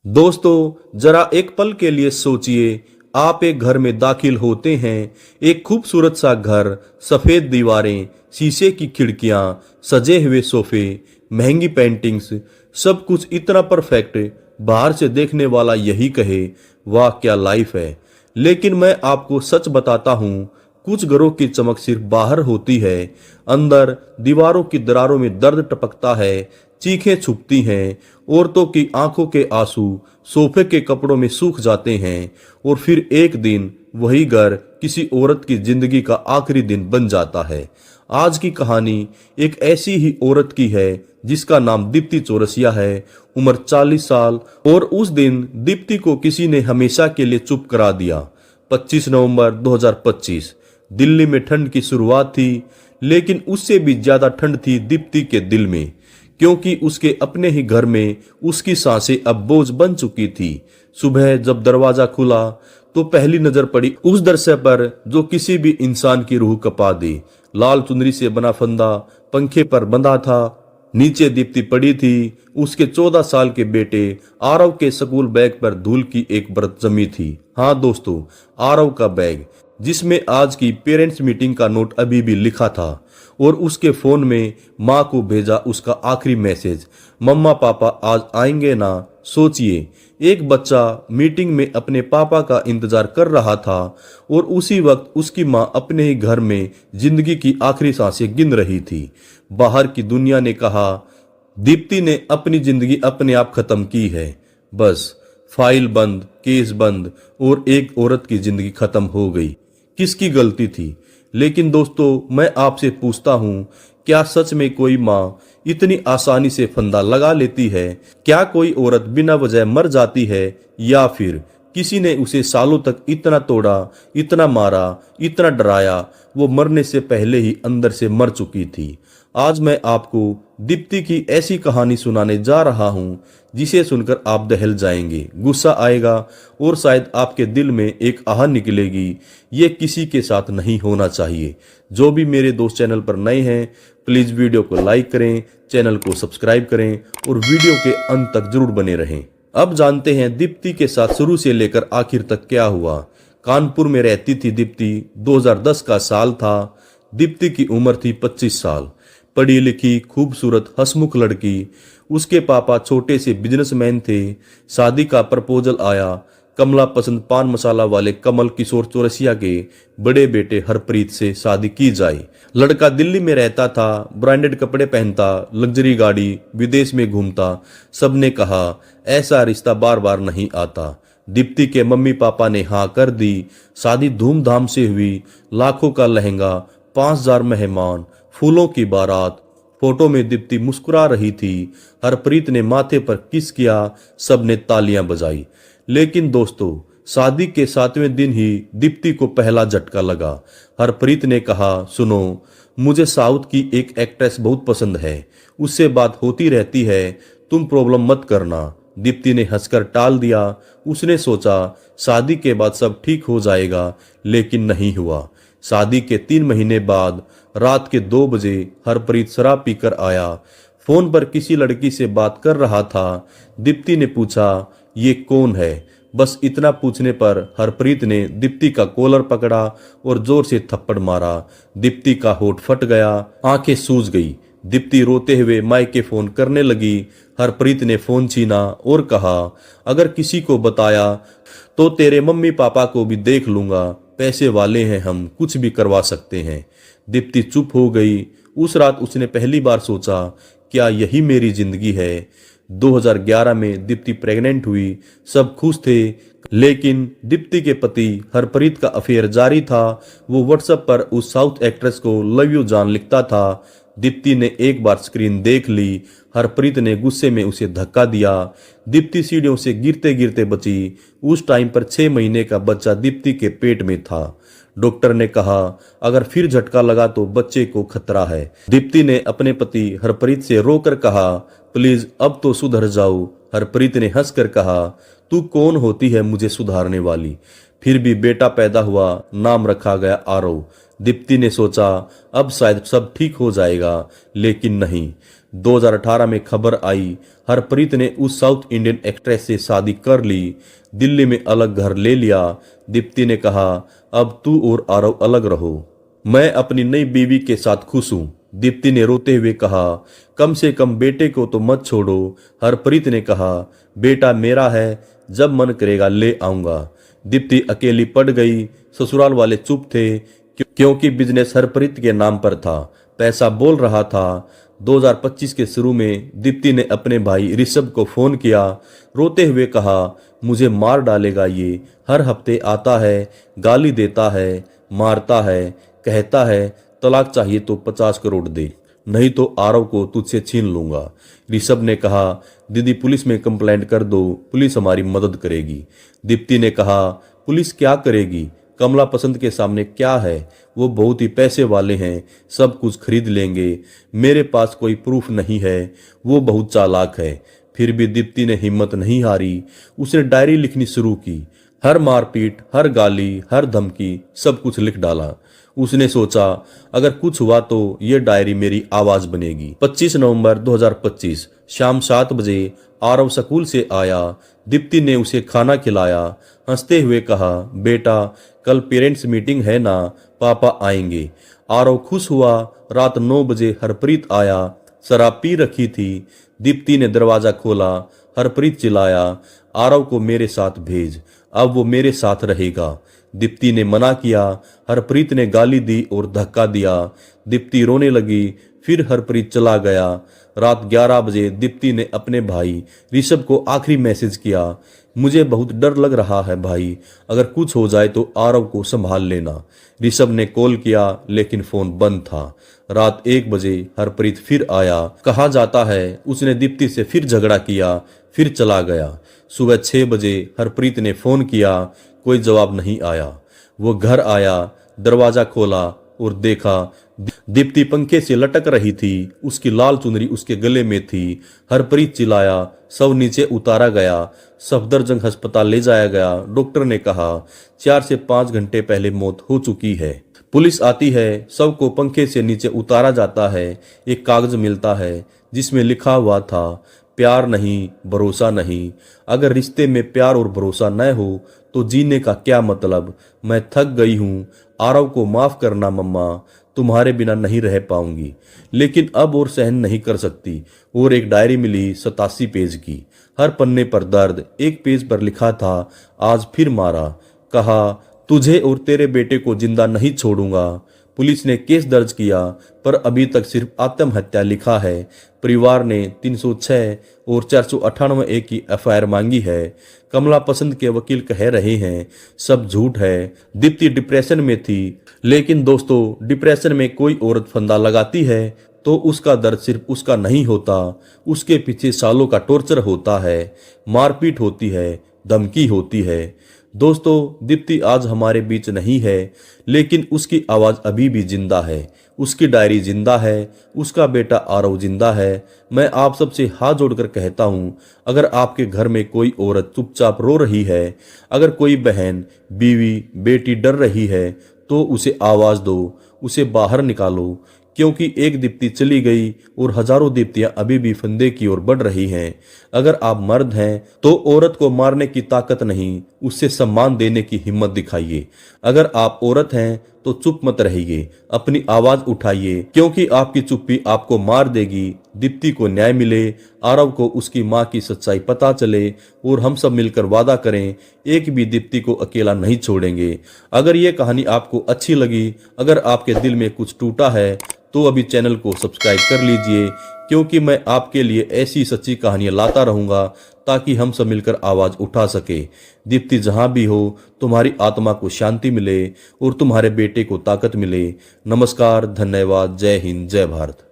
दोस्तों, जरा एक पल के लिए सोचिए। आप एक घर में दाखिल होते हैं। एक खूबसूरत सा घर, सफेद दीवारें, शीशे की खिड़कियां, सजे हुए सोफे, महंगी पेंटिंग्स, सब कुछ इतना परफेक्ट। बाहर से देखने वाला यही कहे, वाह क्या लाइफ है। लेकिन मैं आपको सच बताता हूँ, कुछ घरों की चमक सिर्फ बाहर होती है। अंदर दीवारों की दरारों में दर्द टपकता है, चीखें छुपती हैं, औरतों की आंखों के आंसू सोफे के कपड़ों में सूख जाते हैं, और फिर एक दिन वही घर किसी औरत की जिंदगी का आखिरी दिन बन जाता है। आज की कहानी एक ऐसी ही औरत की है जिसका नाम दीप्ति चौरसिया है। उम्र 40 साल। और उस दिन दीप्ति को किसी ने हमेशा के लिए चुप करा दिया। 25 नवंबर 2025। दिल्ली में ठंड की शुरुआत थी, लेकिन उससे भी ज्यादा ठंड थी दीप्ति के दिल में, क्योंकि उसके अपने ही घर में उसकी सांसें अब बोझ बन चुकी थी। सुबह जब दरवाजा खुला तो पहली नजर पड़ी उस दृश्य पर जो किसी भी इंसान की रूह कपा दे। लाल चुनरी से बना फंदा पंखे पर बंधा था। नीचे दीप्ति पड़ी थी। उसके 14 साल के बेटे आरव के स्कूल बैग पर धूल की एक परत जमी थी। हाँ दोस्तों, आरव का बैग, जिसमें आज की पेरेंट्स मीटिंग का नोट अभी भी लिखा था। और उसके फोन में माँ को भेजा उसका आखिरी मैसेज, मम्मा पापा आज आएंगे ना। सोचिए, एक बच्चा मीटिंग में अपने पापा का इंतजार कर रहा था, और उसी वक्त उसकी माँ अपने ही घर में जिंदगी की आखिरी सांसें गिन रही थी। बाहर की दुनिया ने कहा, दीप्ति ने अपनी जिंदगी अपने आप खत्म की है। बस फाइल बंद, केस बंद, और एक औरत की जिंदगी खत्म हो गई। किसकी गलती थी? लेकिन दोस्तों, मैं आपसे पूछता हूं, क्या सच में कोई माँ इतनी आसानी से फंदा लगा लेती है? क्या कोई औरत बिना वजह मर जाती है, या फिर किसी ने उसे सालों तक इतना तोड़ा, इतना मारा, इतना डराया, वो मरने से पहले ही अंदर से मर चुकी थी? आज मैं आपको दीप्ति की ऐसी कहानी सुनाने जा रहा हूं जिसे सुनकर आप दहल जाएंगे, गुस्सा आएगा, और शायद आपके दिल में एक आह निकलेगी, ये किसी के साथ नहीं होना चाहिए। जो भी मेरे दोस्त चैनल पर नए हैं, प्लीज वीडियो को लाइक करें, चैनल को सब्सक्राइब करें, और वीडियो के अंत तक जरूर बने रहें। अब जानते हैं दीप्ति के साथ शुरू से लेकर आखिर तक क्या हुआ। कानपुर में रहती थी दीप्ति। 2010 का साल था। दीप्ति की उम्र थी 25 साल। पढ़ी लिखी, खूबसूरत, हंसमुख लड़की। उसके पापा छोटे से बिजनेसमैन थे। शादी का प्रपोजल आया। कमला पसंद पान मसाला वाले कमल किशोर चौरसिया के बड़े बेटे हरप्रीत से शादी की जाए। लड़का दिल्ली में रहता था, ब्रांडेड कपड़े पहनता, लग्जरी गाड़ी, विदेश में घूमता। सबने कहा ऐसा रिश्ता बार बार नहीं आता। दीप्ति के मम्मी पापा ने हाँ कर दी। शादी धूमधाम से हुई। लाखों का लहंगा, 5000 मेहमान, फूलों की बारात। फोटो में दीप्ति मुस्कुरा रही थी। हरप्रीत ने माथे पर किस किया। सबने तालियां बजाई। लेकिन दोस्तों, शादी के 7वें दिन ही दीप्ति को पहला झटका लगा। हरप्रीत ने कहा, सुनो, मुझे साउथ की एक एक्ट्रेस बहुत पसंद है, उससे बात होती रहती है, तुम प्रॉब्लम मत करना। दीप्ति ने हंसकर टाल दिया। उसने सोचा शादी के बाद सब ठीक हो जाएगा, लेकिन नहीं हुआ। शादी के 3 महीने बाद रात के 2 बजे हरप्रीत शराब पीकर आया। फोन पर किसी लड़की से बात कर रहा था। दीप्ति ने पूछा, ये कौन है? बस इतना पूछने पर हरप्रीत ने दीप्ति का कॉलर पकड़ा और जोर से थप्पड़ मारा। दीप्ति का होठ फट गया, आंखें सूज गई। दीप्ति रोते हुए मायके फोन करने लगी। हरप्रीत ने फोन छीना और कहा, अगर किसी को बताया तो तेरे मम्मी पापा को भी देख लूंगा, पैसे वाले हैं हम, कुछ भी करवा सकते हैं। दीप्ति चुप हो गई। उस रात उसने पहली बार सोचा, क्या यही मेरी जिंदगी है? 2011 में दीप्ति प्रेग्नेंट हुई। सब खुश थे, लेकिन दीप्ति के पति हरप्रीत का अफेयर जारी था। वो व्हाट्सएप पर उस साउथ एक्ट्रेस को लव यू जान लिखता था। दीप्ति ने एक बार स्क्रीन देख ली। हरप्रीत ने गुस्से में उसे धक्का दिया। दीप्ति सीढ़ियों से गिरते गिरते बची। उस टाइम पर 6 महीने का बच्चा दीप्ति के पेट में था। डॉक्टर ने कहा, अगर फिर झटका लगा तो बच्चे को खतरा है। दीप्ति ने अपने पति हरप्रीत से रोकर कहा, प्लीज अब तो सुधर जाओ। हरप्रीत ने हंसकर कहा, तू कौन होती है मुझे सुधारने वाली? फिर भी बेटा पैदा हुआ। नाम रखा गया आरव। दीप्ति ने सोचा अब शायद सब ठीक हो जाएगा, लेकिन नहीं। 2018 में खबर आई हरप्रीत ने उस साउथ इंडियन एक्ट्रेस से शादी कर ली, दिल्ली में अलग घर ले लिया। दीप्ति ने कहा, अब तू और आरव अलग रहो, मैं अपनी नई बीवी के साथ खुश हूं। दीप्ति ने रोते हुए कहा, कम से कम बेटे को तो मत छोड़ो। हरप्रीत ने कहा, बेटा मेरा है, जब मन करेगा ले आऊंगा। दीप्ति अकेली पड़ गई। ससुराल वाले चुप थे क्योंकि बिजनेस हरप्रीत के नाम पर था, पैसा बोल रहा था। 2025 के शुरू में दीप्ति ने अपने भाई ऋषभ को फोन किया, रोते हुए कहा, मुझे मार डालेगा ये, हर हफ्ते आता है, गाली देता है, मारता है, कहता है तलाक चाहिए तो 50 करोड़ दे, नहीं तो आरव को तुझसे छीन लूंगा। ऋषभ ने कहा, दीदी पुलिस में कंप्लेंट कर दो, पुलिस हमारी मदद करेगी। दीप्ति ने कहा, पुलिस क्या करेगी, कमला पसंद के सामने क्या है, वो बहुत ही पैसे वाले हैं, सब कुछ खरीद लेंगे। मेरे पास कोई प्रूफ नहीं है, वो बहुत चालाक है। फिर भी दीप्ति ने हिम्मत नहीं हारी, उसने डायरी लिखनी शुरू की। हर मारपीट, हर गाली, हर धमकी, सब कुछ लिख डाला। उसने सोचा, अगर कुछ हुआ तो ये डायरी मेरी आवाज बनेगी। 25 नवंबर 2025 शाम 7 बजे आरव स्कूल से आया। दीप्ति ने उसे खाना खिलाया, हंसते हुए कहा, बेटा कल पेरेंट्स मीटिंग है ना, पापा आएंगे। आरव खुश हुआ। रात 9 बजे हरप्रीत आया, शराब पी रखी थी। दीप्ति ने दरवाजा खोला। हरप्रीत चिल्लाया, आरव को मेरे साथ भेज, अब वो मेरे साथ रहेगा। दीप्ति ने मना किया। हरप्रीत ने गाली दी और धक्का दिया। दीप्ति रोने लगी। फिर हरप्रीत चला गया। रात 11 बजे दीप्ति ने अपने भाई ऋषभ को आखिरी मैसेज किया, मुझे बहुत डर लग रहा है भाई, अगर कुछ हो जाए तो आरव को संभाल लेना। ऋषभ ने कॉल किया लेकिन फोन बंद था। रात 1 बजे हरप्रीत फिर आया। कहा जाता है उसने दीप्ति से फिर झगड़ा किया, फिर चला गया। सुबह 6 बजे हरप्रीत ने फोन किया, कोई जवाब नहीं आया। वो घर आया, दरवाजा खोला और देखा दीप्ति पंखे से लटक रही थी, उसकी लाल चुनरी उसके गले में थी। हरप्रीत चिल्लाया, सब नीचे उतारा गया, सफदरजंग अस्पताल ले जाया गया। डॉक्टर ने कहा 4 से 5 घंटे पहले मौत हो चुकी है। पुलिस आती है, शव को पंखे से नीचे उतारा जाता है। एक कागज मिलता है जिसमें लिखा हुआ था, प्यार नहीं, भरोसा नहीं। अगर रिश्ते में प्यार और भरोसा न हो तो जीने का क्या मतलब। मैं थक गई हूँ, आरव को माफ करना मम्मा, तुम्हारे बिना नहीं रह पाऊंगी, लेकिन अब और सहन नहीं कर सकती। और एक डायरी मिली 87 पेज की, हर पन्ने पर दर्द। एक पेज पर लिखा था, आज फिर मारा, कहा तुझे और तेरे बेटे को जिंदा नहीं छोड़ूंगा। पुलिस ने केस दर्ज किया पर अभी तक सिर्फ आत्महत्या लिखा है। परिवार ने 306 और 498 ए की एफआईआर मांगी है। कमला पसंद के वकील कह रहे हैं सब झूठ है। दीप्ति डिप्रेशन में थी, लेकिन दोस्तों डिप्रेशन में कोई औरत फंदा लगाती है तो उसका दर्द सिर्फ उसका नहीं होता, उसके पीछे सालों का टॉर्चर होता है, मारपीट होती है, धमकी होती है। दोस्तों दीप्ति आज हमारे बीच नहीं है, लेकिन उसकी आवाज अभी भी जिंदा है, उसकी डायरी जिंदा है, उसका बेटा आरव जिंदा है। मैं आप सबसे हाथ जोड़कर कहता हूं, अगर आपके घर में कोई औरत चुपचाप रो रही है, अगर कोई बहन, बीवी, बेटी डर रही है, तो उसे आवाज दो, उसे बाहर निकालो, क्योंकि एक दीप्ति चली गई और हजारों दीप्तियां अभी भी फंदे की ओर बढ़ रही हैं। अगर आप मर्द हैं तो औरत को मारने की ताकत नहीं, उससे सम्मान देने की हिम्मत दिखाइए। अगर आप औरत हैं तो चुप मत रहिए, अपनी आवाज उठाइए, क्योंकि आपकी चुप्पी आपको मार देगी। दीप्ति को न्याय मिले, आरव को उसकी मां की सच्चाई पता चले और हम सब मिलकर वादा करें एक भी दीप्ति को अकेला नहीं छोड़ेंगे। अगर ये कहानी आपको अच्छी लगी, अगर आपके दिल में कुछ टूटा है तो अभी चैनल को सब्सक्राइब कर लीजिए, क्योंकि मैं आपके लिए ऐसी सच्ची कहानियां लाता रहूंगा ताकि हम सब मिलकर आवाज उठा सके। दीप्ति जहां भी हो, तुम्हारी आत्मा को शांति मिले और तुम्हारे बेटे को ताकत मिले। नमस्कार, धन्यवाद, जय हिंद, जय भारत।